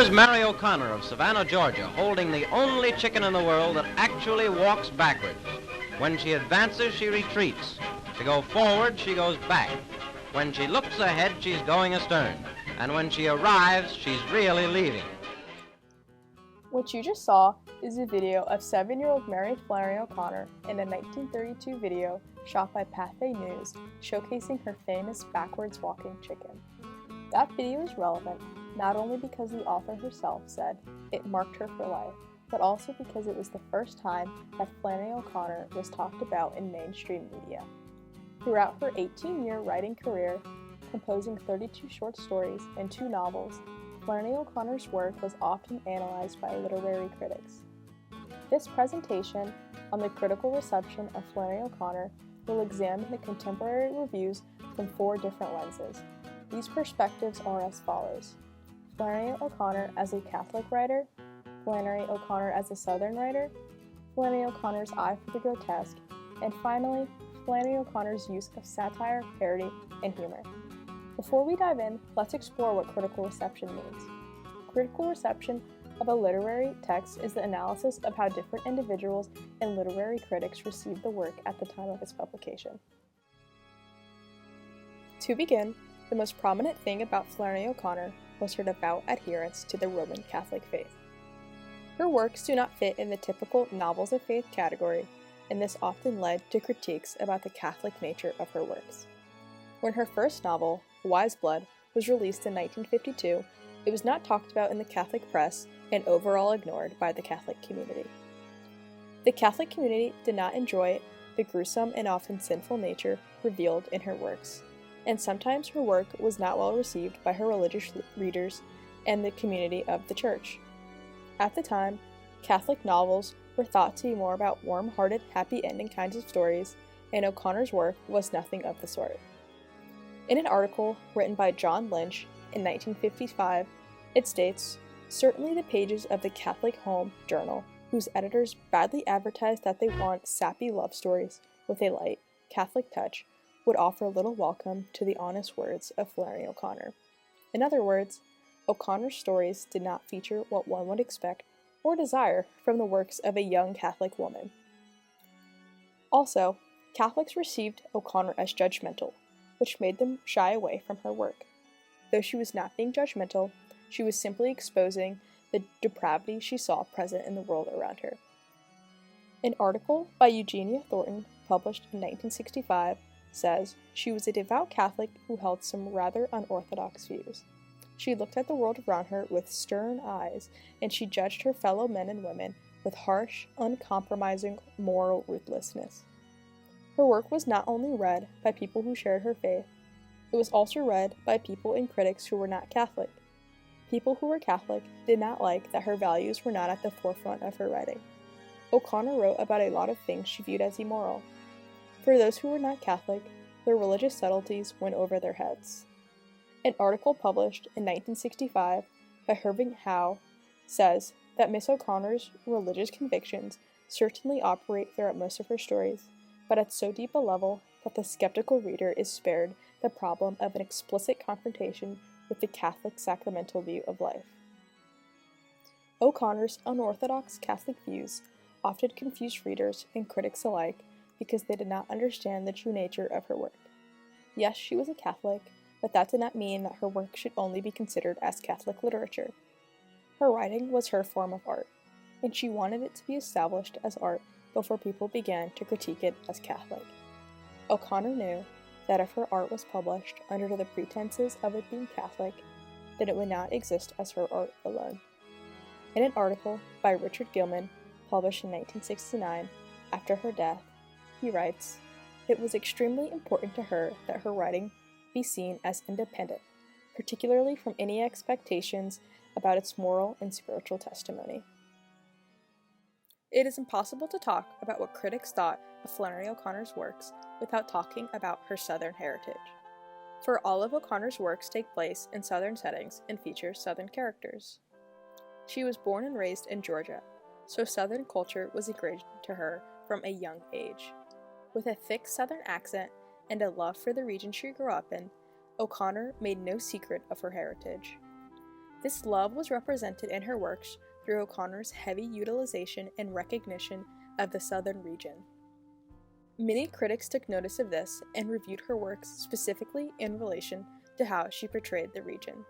Here's Mary O'Connor of Savannah, Georgia, holding the only chicken in the world that actually walks backwards. When she advances, she retreats. To go forward, she goes back. When she looks ahead, she's going astern. And when she arrives, she's really leaving. What you just saw is a video of 7-year-old Mary Flannery O'Connor in a 1932 video shot by Pathé News showcasing her famous backwards walking chicken. That video is relevant not only because the author herself said it marked her for life, but also because it was the first time that Flannery O'Connor was talked about in mainstream media. Throughout her 18-year writing career, composing 32 short stories and 2 novels, Flannery O'Connor's work was often analyzed by literary critics. This presentation on the critical reception of Flannery O'Connor will examine the contemporary reviews from 4 different lenses. These perspectives are as follows: Flannery O'Connor as a Catholic writer, Flannery O'Connor as a Southern writer, Flannery O'Connor's eye for the grotesque, and finally, Flannery O'Connor's use of satire, parody, and humor. Before we dive in, let's explore what critical reception means. Critical reception of a literary text is the analysis of how different individuals and literary critics received the work at the time of its publication. To begin, the most prominent thing about Flannery O'Connor was her devout adherence to the Roman Catholic faith. Her works do not fit in the typical novels of faith category, and this often led to critiques about the Catholic nature of her works. When her first novel, Wise Blood, was released in 1952, it was not talked about in the Catholic press and overall ignored by the Catholic community. The Catholic community did not enjoy the gruesome and often sinful nature revealed in her works, and sometimes her work was not well received by her religious readers and the community of the church. At the time, Catholic novels were thought to be more about warm-hearted, happy-ending kinds of stories, and O'Connor's work was nothing of the sort. In an article written by John Lynch in 1955, it states, "Certainly the pages of the Catholic Home Journal, whose editors badly advertise that they want sappy love stories with a light, Catholic touch, would offer little welcome to the honest words of Flannery O'Connor." In other words, O'Connor's stories did not feature what one would expect or desire from the works of a young Catholic woman. Also, Catholics received O'Connor as judgmental, which made them shy away from her work. Though she was not being judgmental, she was simply exposing the depravity she saw present in the world around her. An article by Eugenia Thornton, published in 1965, says she was a devout Catholic who held some rather unorthodox views. She looked at the world around her with stern eyes, and she judged her fellow men and women with harsh, uncompromising moral ruthlessness. Her work was not only read by people who shared her faith, it was also read by people and critics who were not Catholic. People who were Catholic did not like that her values were not at the forefront of her writing. O'Connor wrote about a lot of things she viewed as immoral. For those who were not Catholic, their religious subtleties went over their heads. An article published in 1965 by Irving Howe says that Miss O'Connor's religious convictions certainly operate throughout most of her stories, but at so deep a level that the skeptical reader is spared the problem of an explicit confrontation with the Catholic sacramental view of life. O'Connor's unorthodox Catholic views often confused readers and critics alike because they did not understand the true nature of her work. Yes, she was a Catholic, but that did not mean that her work should only be considered as Catholic literature. Her writing was her form of art, and she wanted it to be established as art before people began to critique it as Catholic. O'Connor knew that if her art was published under the pretenses of it being Catholic, then it would not exist as her art alone. In an article by Richard Gilman, published in 1969, after her death, he writes, "It was extremely important to her that her writing be seen as independent, particularly from any expectations about its moral and spiritual testimony." It is impossible to talk about what critics thought of Flannery O'Connor's works without talking about her Southern heritage. For all of O'Connor's works take place in Southern settings and feature Southern characters. She was born and raised in Georgia, so Southern culture was ingrained to her from a young age. With a thick Southern accent and a love for the region she grew up in, O'Connor made no secret of her heritage. This love was represented in her works through O'Connor's heavy utilization and recognition of the southern region. Many critics took notice of this and reviewed her works specifically in relation to how she portrayed the region.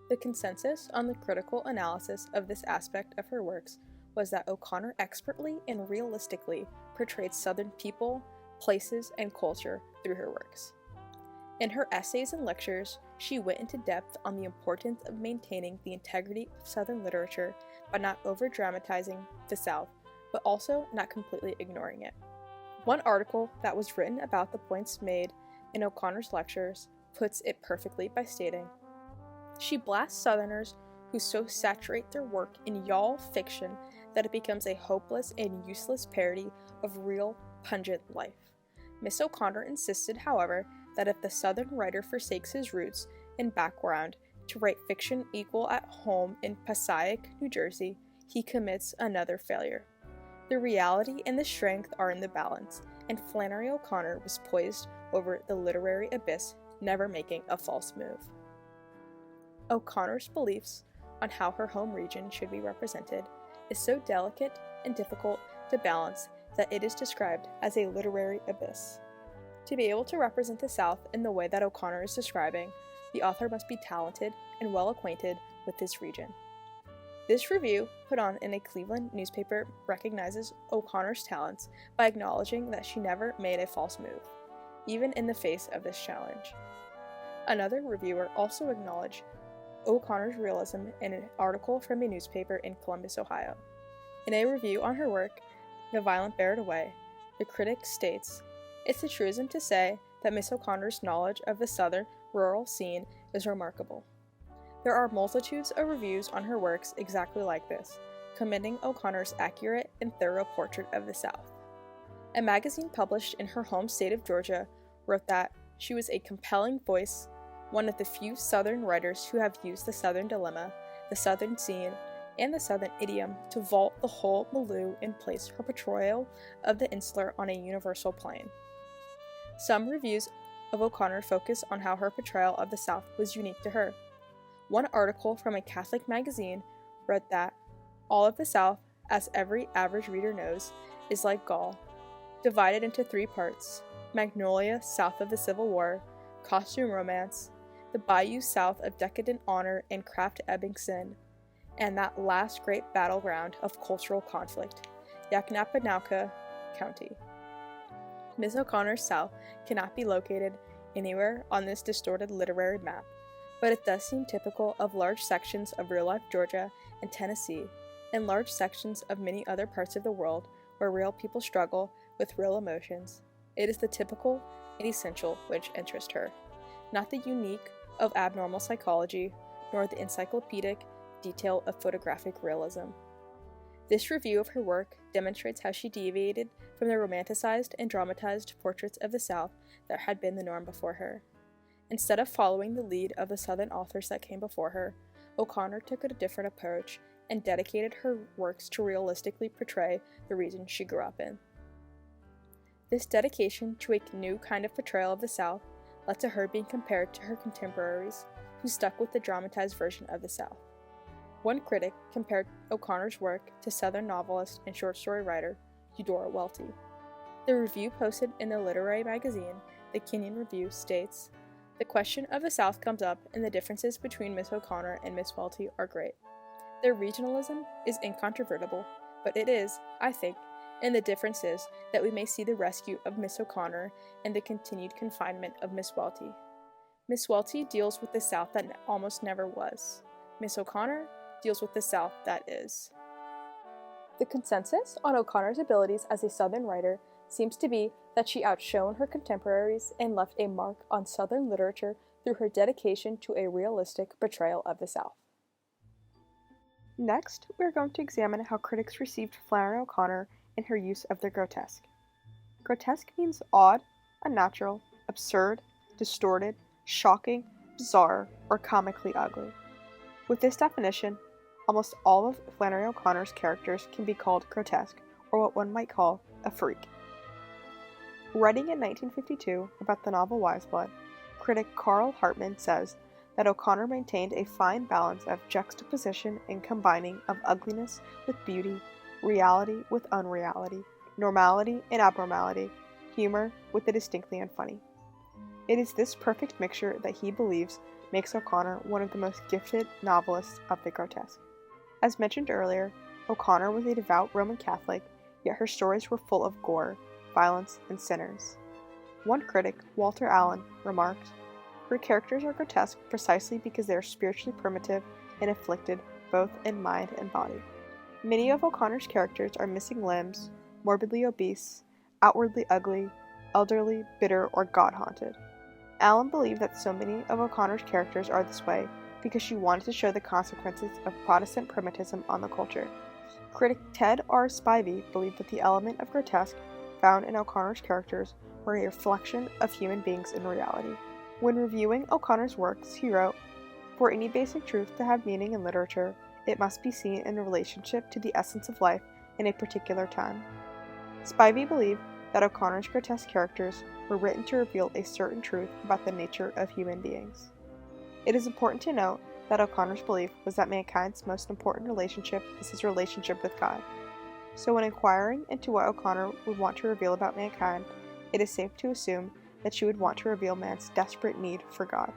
The consensus on the critical analysis of this aspect of her works was that O'Connor expertly and realistically portrayed Southern people, places, and culture through her works. In her essays and lectures, she went into depth on the importance of maintaining the integrity of Southern literature by not over-dramatizing the South, but also not completely ignoring it. One article that was written about the points made in O'Connor's lectures puts it perfectly by stating, "She blasts Southerners who so saturate their work in y'all fiction that it becomes a hopeless and useless parody of real, pungent life." Miss O'Connor insisted, however, that if the Southern writer forsakes his roots and background to write fiction equal at home in Passaic, New Jersey, he commits another failure. The reality and the strength are in the balance, and Flannery O'Connor was poised over the literary abyss, never making a false move. O'Connor's beliefs on how her home region should be represented is so delicate and difficult to balance that it is described as a literary abyss. To be able to represent the South in the way that O'Connor is describing, the author must be talented and well acquainted with this region. This review, put on in a Cleveland newspaper, recognizes O'Connor's talents by acknowledging that she never made a false move, even in the face of this challenge. Another reviewer also acknowledged O'Connor's realism in an article from a newspaper in Columbus, Ohio. In a review on her work, The Violent Bear It Away, the critic states, "It's a truism to say that Miss O'Connor's knowledge of the southern rural scene is remarkable." There are multitudes of reviews on her works exactly like this, commending O'Connor's accurate and thorough portrait of the South. A magazine published in her home state of Georgia wrote that she was a compelling voice, one of the few Southern writers who have used the Southern dilemma, the Southern scene, and the Southern idiom to vault the whole milieu and place her portrayal of the insular on a universal plane. Some reviews of O'Connor focus on how her portrayal of the South was unique to her. One article from a Catholic magazine wrote that all of the South, as every average reader knows, is like Gaul, divided into three parts: Magnolia south of the Civil War, costume romance, the bayou south of decadent honor and craft-ebbing sin, and that last great battleground of cultural conflict, Yaknapanauka County. Miss O'Connor's South cannot be located anywhere on this distorted literary map, but it does seem typical of large sections of real-life Georgia and Tennessee, and large sections of many other parts of the world where real people struggle with real emotions. It is the typical and essential which interests her, not the unique of abnormal psychology, nor the encyclopedic detail of photographic realism. This review of her work demonstrates how she deviated from the romanticized and dramatized portraits of the South that had been the norm before her. Instead of following the lead of the Southern authors that came before her, O'Connor took a different approach and dedicated her works to realistically portray the region she grew up in. This dedication to a new kind of portrayal of the South led to her being compared to her contemporaries who stuck with the dramatized version of the South. One critic compared O'Connor's work to Southern novelist and short story writer Eudora Welty. The review posted in the literary magazine, The Kenyon Review, states, "The question of the South comes up, and the differences between Miss O'Connor and Miss Welty are great. Their regionalism is incontrovertible, but it is, I think, in the differences that we may see the rescue of Miss O'Connor and the continued confinement of Miss Welty. Miss Welty deals with the South that almost never was. Miss O'Connor deals with the South that is." The consensus on O'Connor's abilities as a Southern writer seems to be that she outshone her contemporaries and left a mark on Southern literature through her dedication to a realistic portrayal of the South. Next, we are going to examine how critics received Flannery O'Connor in her use of the grotesque. Grotesque means odd, unnatural, absurd, distorted, shocking, bizarre, or comically ugly. With this definition, almost all of Flannery O'Connor's characters can be called grotesque, or what one might call a freak. Writing in 1952 about the novel Wise Blood, critic Carl Hartman says that O'Connor maintained a fine balance of juxtaposition and combining of ugliness with beauty, reality with unreality, normality and abnormality, humor with the distinctly unfunny. It is this perfect mixture that he believes makes O'Connor one of the most gifted novelists of the grotesque. As mentioned earlier, O'Connor was a devout Roman Catholic, yet her stories were full of gore, violence, and sinners. One critic, Walter Allen, remarked, "Her characters are grotesque precisely because they are spiritually primitive and afflicted both in mind and body." Many of O'Connor's characters are missing limbs, morbidly obese, outwardly ugly, elderly, bitter, or God-haunted. Allen believed that so many of O'Connor's characters are this way because she wanted to show the consequences of Protestant primitivism on the culture. Critic Ted R. Spivey believed that the element of grotesque found in O'Connor's characters were a reflection of human beings in reality. When reviewing O'Connor's works, he wrote, "For any basic truth to have meaning in literature, it must be seen in relationship to the essence of life in a particular time." Spivey believed that O'Connor's grotesque characters were written to reveal a certain truth about the nature of human beings. It is important to note that O'Connor's belief was that mankind's most important relationship is his relationship with God. So when inquiring into what O'Connor would want to reveal about mankind, it is safe to assume that she would want to reveal man's desperate need for God.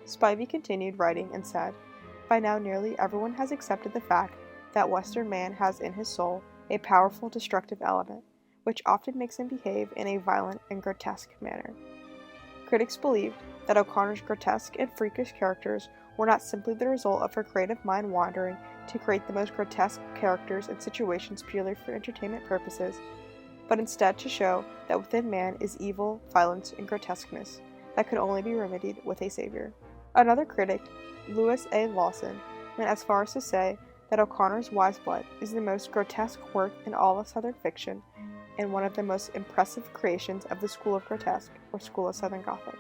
Spivey continued writing and said, "By now nearly everyone has accepted the fact that Western man has in his soul a powerful destructive element, which often makes him behave in a violent and grotesque manner." Critics believed that O'Connor's grotesque and freakish characters were not simply the result of her creative mind wandering to create the most grotesque characters and situations purely for entertainment purposes, but instead to show that within man is evil, violence, and grotesqueness that could only be remedied with a savior. Another critic, Lewis A. Lawson, went as far as to say that O'Connor's Wise Blood is the most grotesque work in all of Southern fiction and one of the most impressive creations of the School of Grotesque, or School of Southern Gothic.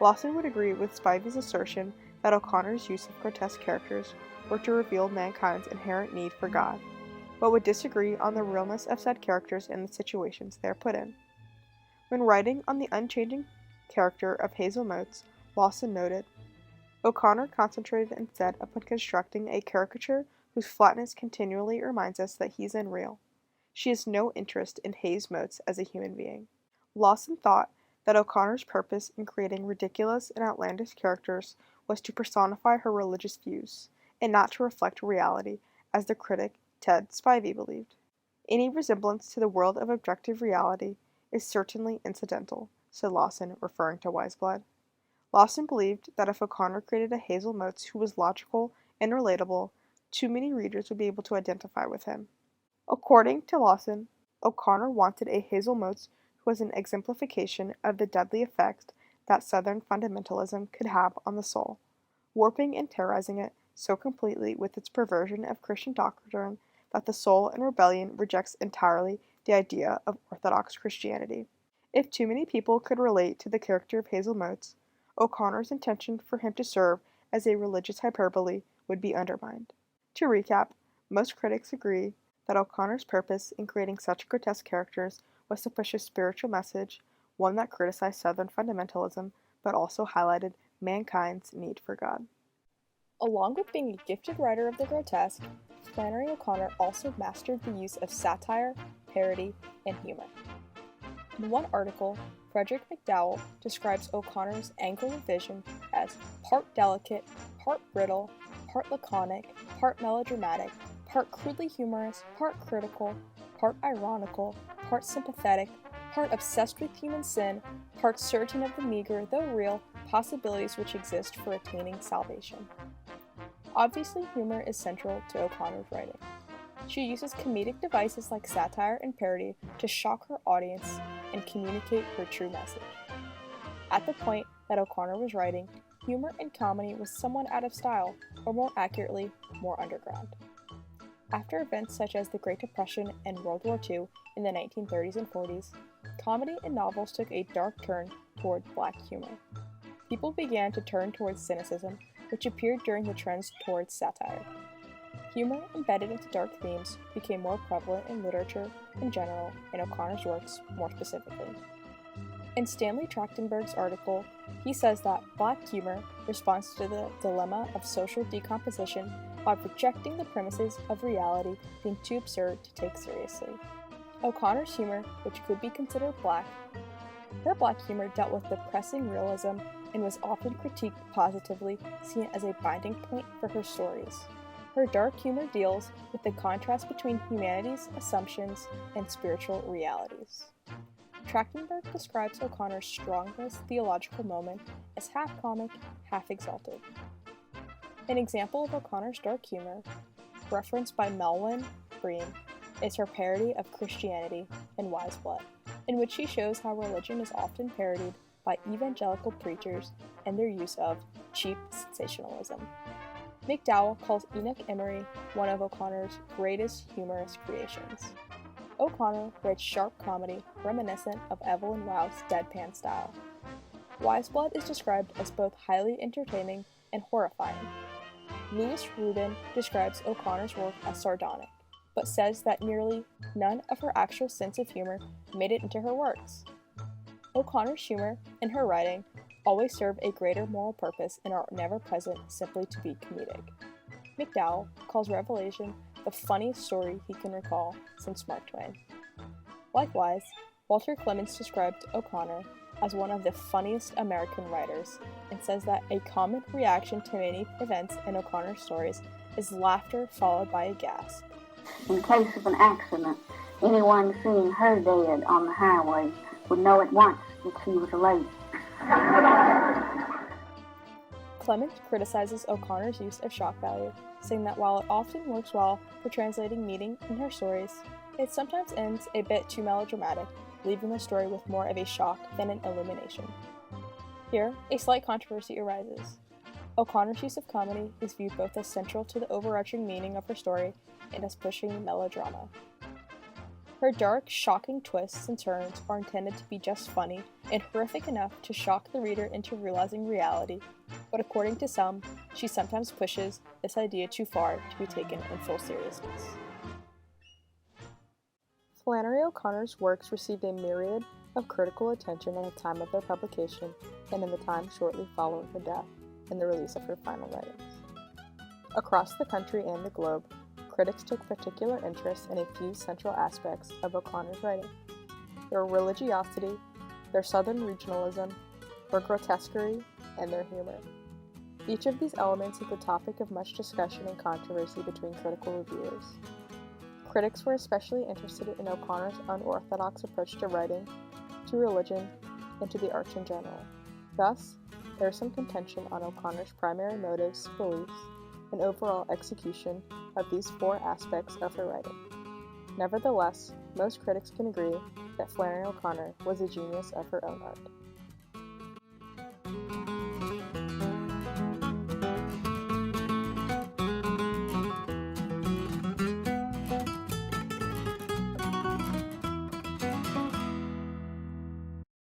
Lawson would agree with Spivey's assertion that O'Connor's use of grotesque characters were to reveal mankind's inherent need for God, but would disagree on the realness of said characters and the situations they are put in. When writing on the unchanging character of Hazel Motes, Lawson noted, "O'Connor concentrated instead upon constructing a caricature whose flatness continually reminds us that he is unreal. She has no interest in Hazel Motes as a human being." Lawson thought that O'Connor's purpose in creating ridiculous and outlandish characters was to personify her religious views, and not to reflect reality, as the critic Ted Spivey believed. "Any resemblance to the world of objective reality is certainly incidental," said Lawson, referring to Wise Blood. Lawson believed that if O'Connor created a Hazel Motes who was logical and relatable, too many readers would be able to identify with him. According to Lawson, O'Connor wanted a Hazel Motes who was an exemplification of the deadly effect that Southern fundamentalism could have on the soul, warping and terrorizing it so completely with its perversion of Christian doctrine that the soul in rebellion rejects entirely the idea of Orthodox Christianity. If too many people could relate to the character of Hazel Motes, O'Connor's intention for him to serve as a religious hyperbole would be undermined. To recap, most critics agree that O'Connor's purpose in creating such grotesque characters was to push a spiritual message, one that criticized Southern fundamentalism, but also highlighted mankind's need for God. Along with being a gifted writer of the grotesque, Flannery O'Connor also mastered the use of satire, parody, and humor. In one article, Frederick McDowell describes O'Connor's angle of vision as part delicate, part brittle, part laconic, part melodramatic, part crudely humorous, part critical, part ironical, part sympathetic, part obsessed with human sin, part certain of the meager, though real, possibilities which exist for attaining salvation. Obviously, humor is central to O'Connor's writing. She uses comedic devices like satire and parody to shock her audience and communicate her true message. At the point that O'Connor was writing, humor and comedy was somewhat out of style, or more accurately, more underground. After events such as the Great Depression and World War II in the 1930s and 40s, comedy in novels took a dark turn toward black humor. People began to turn towards cynicism, which appeared during the trends towards satire. Humor embedded into dark themes became more prevalent in literature in general, and O'Connor's works more specifically. In Stanley Trachtenberg's article, he says that black humor responds to the dilemma of social decomposition by rejecting the premises of reality being too absurd to take seriously. O'Connor's humor, which could be considered black, her black humor dealt with depressing realism and was often critiqued positively, seen as a binding point for her stories. Her dark humor deals with the contrast between humanity's assumptions and spiritual realities. Trachtenberg describes O'Connor's strongest theological moment as half comic, half exalted. An example of O'Connor's dark humor, referenced by Melvin Breen, is her parody of Christianity in Wise Blood, in which she shows how religion is often parodied by evangelical preachers and their use of cheap sensationalism. McDowell calls Enoch Emery one of O'Connor's greatest humorous creations. O'Connor writes sharp comedy reminiscent of Evelyn Waugh's deadpan style. Wise Blood is described as both highly entertaining and horrifying. Louis Rubin describes O'Connor's work as sardonic, but says that nearly none of her actual sense of humor made it into her works. O'Connor's humor and her writing always serve a greater moral purpose and are never present simply to be comedic. McDowell calls Revelation the funniest story he can recall since Mark Twain. Likewise, Walter Clemens described O'Connor as one of the funniest American writers and says that a common reaction to many events in O'Connor's stories is laughter followed by a gasp. In case of an accident, anyone seeing her dead on the highway would know at once that she was a lady. Clement criticizes O'Connor's use of shock value, saying that while it often works well for translating meaning in her stories, it sometimes ends a bit too melodramatic, leaving the story with more of a shock than an illumination. Here, a slight controversy arises. O'Connor's use of comedy is viewed both as central to the overarching meaning of her story and as pushing melodrama. Her dark, shocking twists and turns are intended to be just funny and horrific enough to shock the reader into realizing reality, but according to some, she sometimes pushes this idea too far to be taken in full seriousness. Flannery O'Connor's works received a myriad of critical attention at the time of their publication and in the time shortly following her death and the release of her final writings. Across the country and the globe, critics took particular interest in a few central aspects of O'Connor's writing: their religiosity, their southern regionalism, their grotesquerie, and their humor. Each of these elements is the topic of much discussion and controversy between critical reviewers. Critics were especially interested in O'Connor's unorthodox approach to writing, to religion, and to the arts in general. Thus, there is some contention on O'Connor's primary motives, beliefs, and overall execution of these four aspects of her writing. Nevertheless, most critics can agree that Flannery O'Connor was a genius of her own art.